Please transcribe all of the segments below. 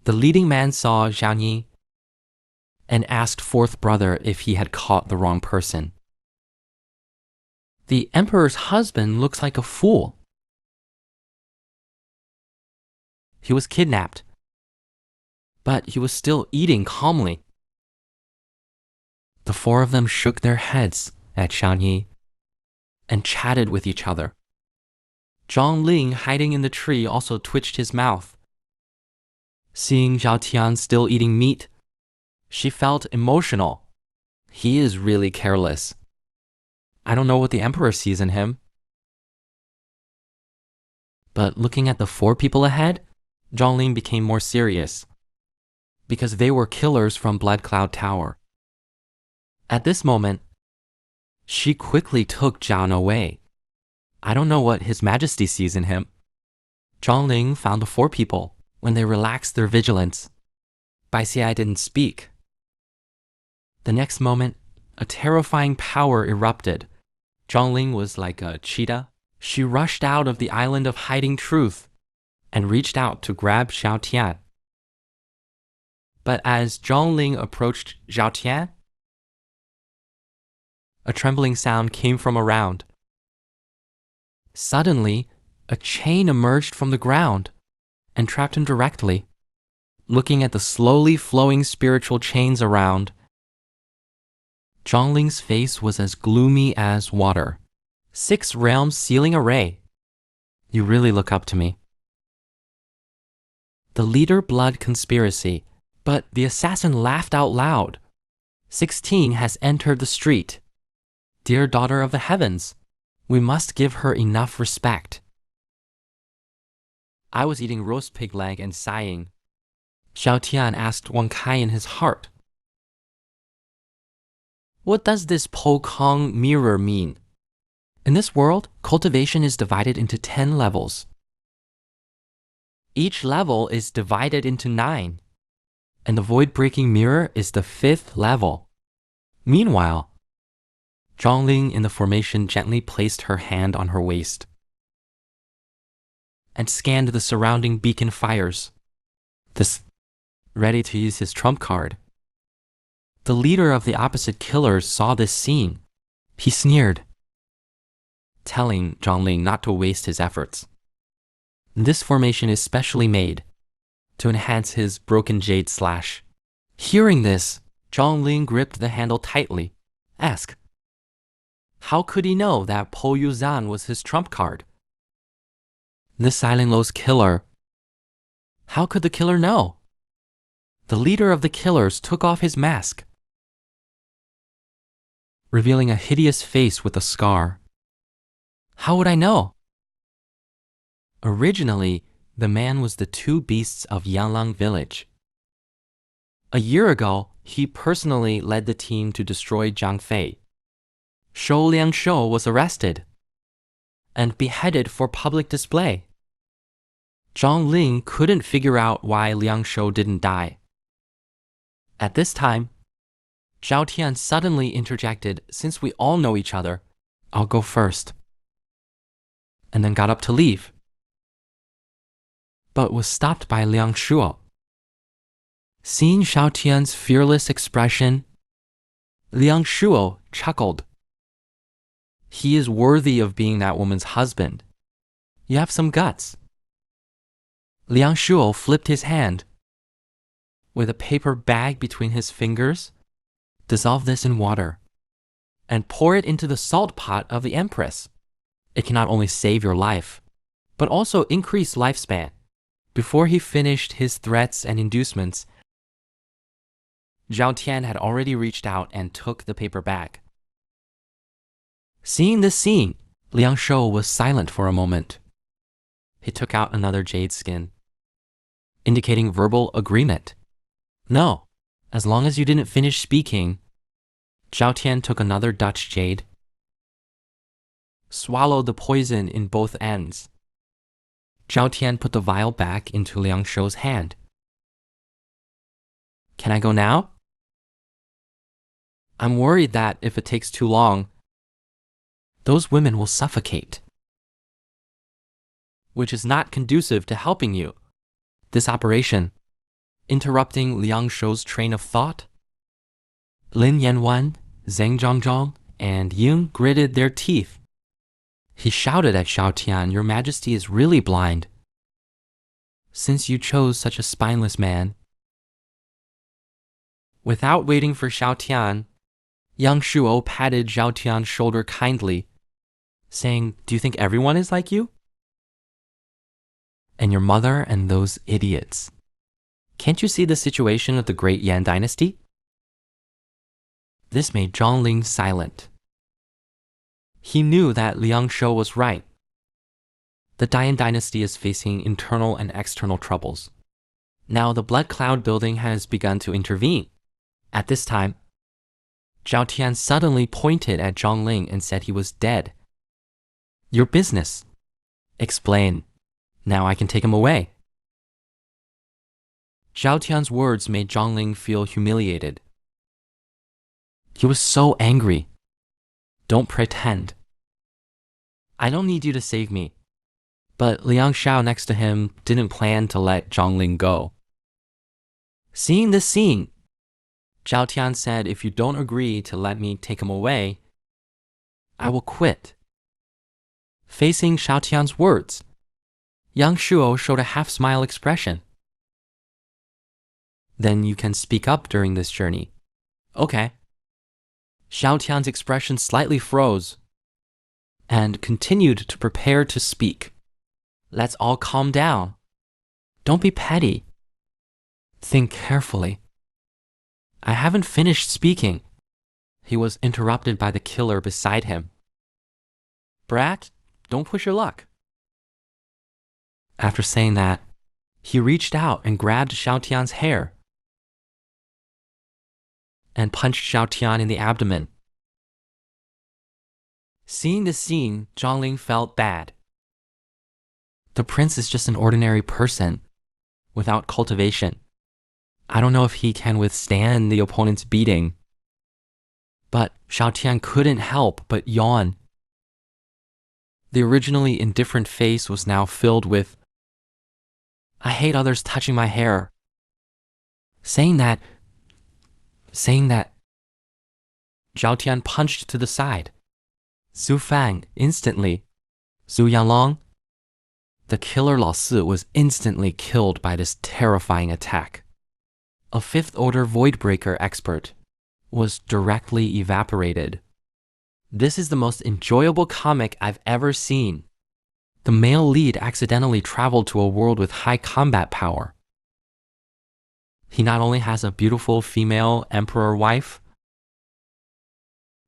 The leading man saw Zhang Yi and asked fourth brother if he had caught the wrong person. The emperor's husband looks like a fool. He was kidnapped, but he was still eating calmly. The four of them shook their heads at Zhang Yi and chatted with each other. Zhang Ling, hiding in the tree, also twitched his mouth. Seeing Zhao Tian still eating meat, she felt emotional. He is really careless. I don't know what the emperor sees in him. But looking at the four people ahead, Zhang Ling became more serious, because they were killers from Blood Cloud Tower. At this moment, she quickly took Zhang away. I don't know what His Majesty sees in him. Zhang Ling found the four people when they relaxed their vigilance. Bai Xie didn't speak. The next moment, a terrifying power erupted. Zhang Ling was like a cheetah. She rushed out of the island of hiding truth and reached out to grab Zhao Tian. But as Zhang Ling approached Zhao Tian, a trembling sound came from around. Suddenly, a chain emerged from the ground and trapped him directly. Looking at the slowly flowing spiritual chains around, Zhang Ling's face was as gloomy as water. 6 realms sealing array. You really look up to me. The leader blood conspiracy, but the assassin laughed out loud. 16 has entered the street. Dear daughter of the heavens, we must give her enough respect. I was eating roast pig leg and sighing. Xiao Tian asked Wang Kai in his heart, what does this Po Kong mirror mean? In this world, cultivation is divided into 10 levels. Each level is divided into 9, and the void-breaking mirror is the 5th level. Meanwhile, Zhang Ling in the formation gently placed her hand on her waist and scanned the surrounding beacon fires, ready to use his trump card. The leader of the opposite killers saw this scene. He sneered, telling Zhang Ling not to waste his efforts. This formation is specially made to enhance his broken jade slash. Hearing this, Zhang Ling gripped the handle tightly. Asked, how could he know that Po Yuzan was his trump card? This Silent Low's killer. How could the killer know? The leader of the killers took off his mask, revealing a hideous face with a scar. How would I know? Originally, the man was the 2 beasts of Yanlang village. A year ago, he personally led the team to destroy Zhang Fei. Shou Liangshou was arrested and beheaded for public display. Zhang Ling couldn't figure out why Liangshou didn't die. At this time, Zhao Tian suddenly interjected, since we all know each other, I'll go first, and then got up to leave, but was stopped by Liangshou. Seeing Zhao Tian's fearless expression, Liangshou chuckled. He is worthy of being that woman's husband. You have some guts. Liangshou flipped his hand. With a paper bag between his fingers, dissolve this in water and pour it into the salt pot of the Empress. It can not only save your life, but also increase lifespan. Before he finished his threats and inducements, Zhao Tian had already reached out and took the paper bag. Seeing this scene, Liangshou was silent for a moment. He took out another jade skin, indicating verbal agreement. No, as long as you didn't finish speaking. Zhao Tian took another Dutch jade, swallowed the poison in both ends. Zhao Tian put the vial back into Liangshou's hand. Can I go now? I'm worried that if it takes too long, those women will suffocate, which is not conducive to helping you. This operation interrupting Liang Shou's train of thought. Lin Yanwan, Zheng Zhangzhang, and Ying gritted their teeth. He shouted at Xiao Tian, "Your Majesty is really blind. Since you chose such a spineless man." Without waiting for Xiao Tian, Yang Shuo patted Xiao Tian's shoulder kindly, saying, "Do you think everyone is like you? And your mother and those idiots. Can't you see the situation of the great Yan dynasty?" This made Zhongling silent. He knew that Liang Shou was right. The Dian dynasty is facing internal and external troubles. Now the blood cloud building has begun to intervene. At this time, Zhao Tian suddenly pointed at Zhongling and said he was dead. "Your business. Explain. Now I can take him away." Zhao Tian's words made Zhongling feel humiliated. He was so angry. "Don't pretend. I don't need you to save me." But Liang Shao next to him didn't plan to let Zhongling go. Seeing this scene, Zhao Tian said, "If you don't agree to let me take him away, I will quit." Facing Xiao Tian's words, Yang Shuo showed a half-smile expression. "Then you can speak up during this journey." "Okay." Xiao Tian's expression slightly froze and continued to prepare to speak. "Let's all calm down. Don't be petty. Think carefully." "I haven't finished speaking." He was interrupted by the killer beside him. "Brat, don't push your luck." After saying that, he reached out and grabbed Xiao Tian's hair and punched Xiao Tian in the abdomen. Seeing this scene, Zhongling felt bad. The prince is just an ordinary person, without cultivation. I don't know if he can withstand the opponent's beating. But Xiao Tian couldn't help but yawn. The originally indifferent face was now filled with, "I hate others touching my hair." Saying that, Zhao Tian punched to the side. Zhu Fang instantly. Zhu Yanlong. The killer Lao Si was instantly killed by this terrifying attack. A fifth-order Voidbreaker expert was directly evaporated. This is the most enjoyable comic I've ever seen. The male lead accidentally traveled to a world with high combat power. He not only has a beautiful female emperor wife,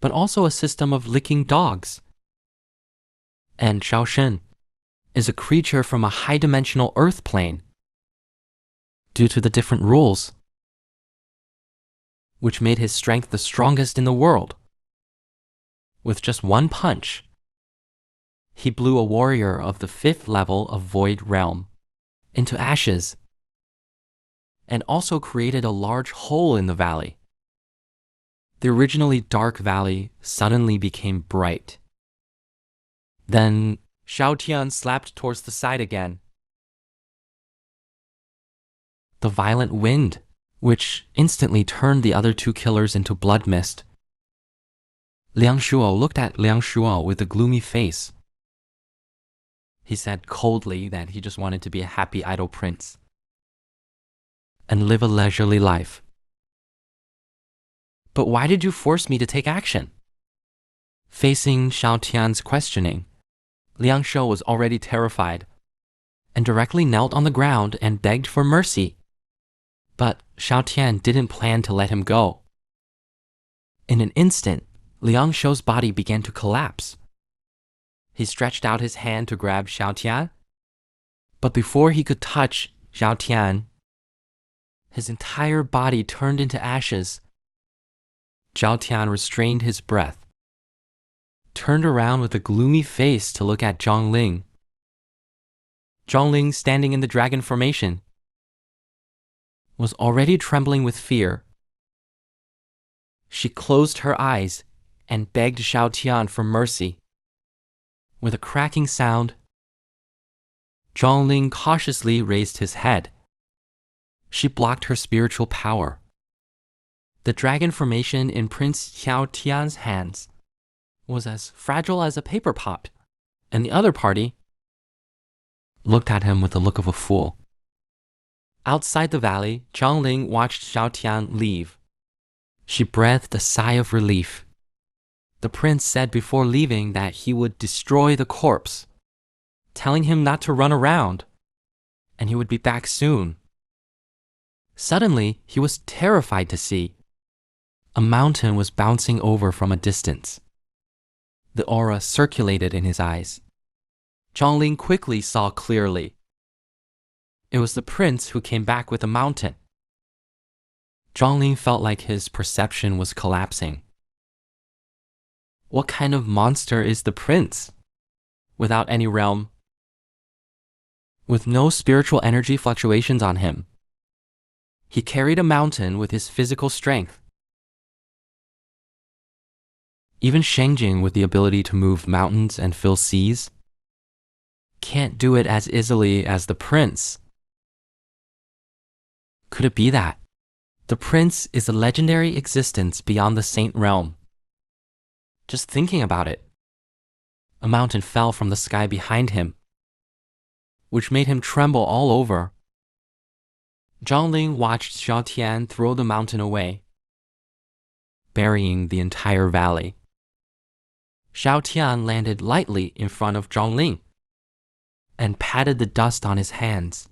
but also a system of licking dogs. And Xiao Shen is a creature from a high-dimensional Earth plane. Due to the different rules, which made his strength the strongest in the world. With just one punch, he blew a warrior of the 5th level of Void Realm into ashes, and also created a large hole in the valley. The originally dark valley suddenly became bright. Then Xiao Tian slapped towards the side again. The violent wind, which instantly turned the other two killers into blood mist. Liang Shuo looked at Liang Shuo with a gloomy face. He said coldly that he just wanted to be a happy idle prince and live a leisurely life. "But why did you force me to take action?" Facing Xiao Tian's questioning, Liang Shou was already terrified and directly knelt on the ground and begged for mercy. But Xiao Tian didn't plan to let him go. In an instant, Liang Shou's body began to collapse. He stretched out his hand to grab Xiao Tian, but before he could touch Xiao Tian, his entire body turned into ashes. Xiao Tian restrained his breath, turned around with a gloomy face to look at Zhongling. Zhongling, standing in the dragon formation, was already trembling with fear. She closed her eyes and begged Xiao Tian for mercy. With a cracking sound, Zhongling cautiously raised his head. She blocked her spiritual power. The dragon formation in Prince Xiao Tian's hands was as fragile as a paper pot, and the other party looked at him with the look of a fool. Outside the valley, Zhang watched Xiao Tian leave. She breathed a sigh of relief. The prince said before leaving that he would destroy the corpse, telling him not to run around, and he would be back soon. Suddenly, he was terrified to see a mountain was bouncing over from a distance. The aura circulated in his eyes. Zhang quickly saw clearly. It was the prince who came back with a mountain. Zhang felt like his perception was collapsing. What kind of monster is the prince? Without any realm, with no spiritual energy fluctuations on him. He carried a mountain with his physical strength. Even Shengjing, with the ability to move mountains and fill seas, can't do it as easily as the prince. Could it be that the prince is a legendary existence beyond the saint realm? Just thinking about it, a mountain fell from the sky behind him, which made him tremble all over. Zhang watched Xiao Tian throw the mountain away, burying the entire valley. Xiao Tian landed lightly in front of Zhang and patted the dust on his hands.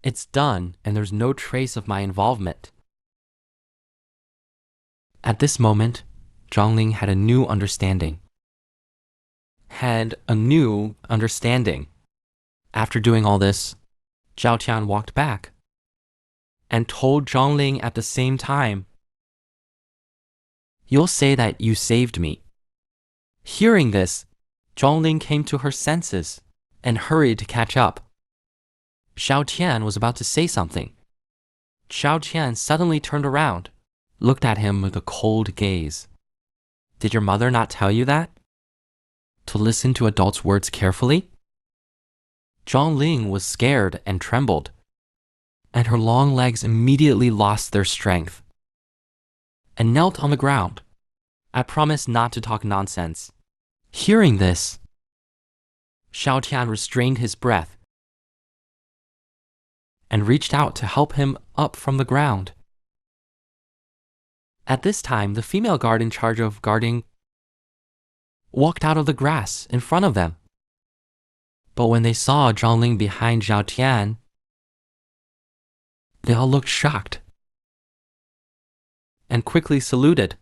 It's done, and there's no trace of my involvement. At this moment, Zhang had a new understanding. After doing all this, Xiao Tian walked back and told Zhang at the same time, "You'll say that you saved me." Hearing this, Zhang came to her senses and hurried to catch up. Xiao Tian was about to say something. Xiao Tian suddenly turned around, looked at him with a cold gaze. "Did your mother not tell you that? To listen to adults' words carefully?" Zhang was scared and trembled, and her long legs immediately lost their strength and knelt on the ground. "I promise not to talk nonsense." Hearing this, Xiao Tian restrained his breath and reached out to help him up from the ground. At this time, the female guard in charge of guarding walked out of the grass in front of them. But when they saw Zhang behind Xiao Tian, they all looked shocked and quickly saluted.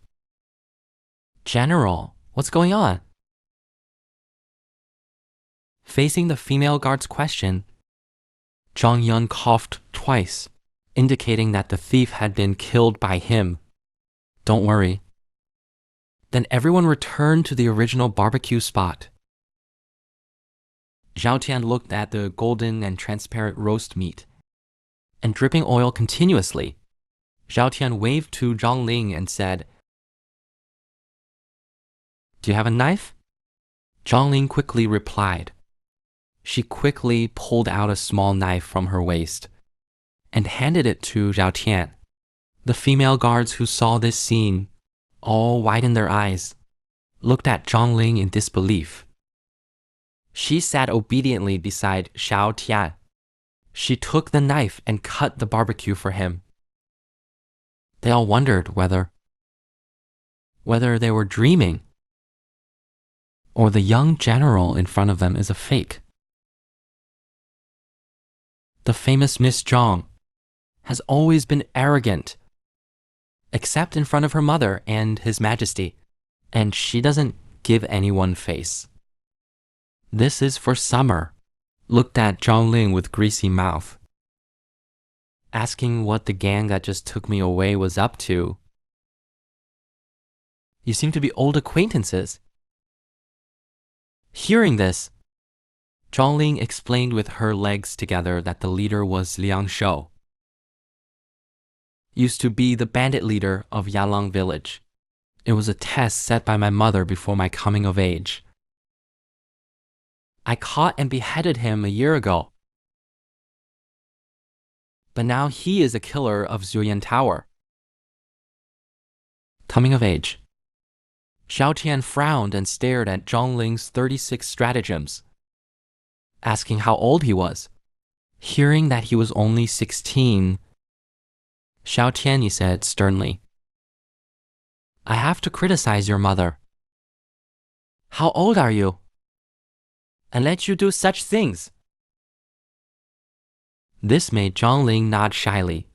"General, what's going on?" Facing the female guard's question, Zhang Yun coughed twice, indicating that the thief had been killed by him. "Don't worry." Then everyone returned to the original barbecue spot. Xiao Tian looked at the golden and transparent roast meat and dripping oil continuously. Xiao Tian waved to Zhang and said, "Do you have a knife?" Zhang quickly replied. She quickly pulled out a small knife from her waist and handed it to Xiao Tian. The female guards who saw this scene all widened their eyes, looked at Zhang in disbelief. She sat obediently beside Xiao Tian. She took the knife and cut the barbecue for him. They all wondered whether they were dreaming or the young general in front of them is a fake. The famous Miss Zhang has always been arrogant, except in front of her mother and His Majesty, and she doesn't give anyone face. This is for summer, looked at Zhang with greasy mouth, asking what the gang that just took me away was up to. "You seem to be old acquaintances." Hearing this, Zhang explained with her legs together that the leader was Liang Shou, used to be the bandit leader of Yalang village. It was a test set by my mother before my coming of age. I caught and beheaded him a year ago. but now he is a killer of Zuyan Tower. Coming of age. Xiao Tian frowned and stared at Zhongling's 36 stratagems, asking how old he was. Hearing that he was only 16, Xiao Tianyi said sternly, I have to criticize your mother. How old are you? And let you do such things? This made Zhongling nod shyly.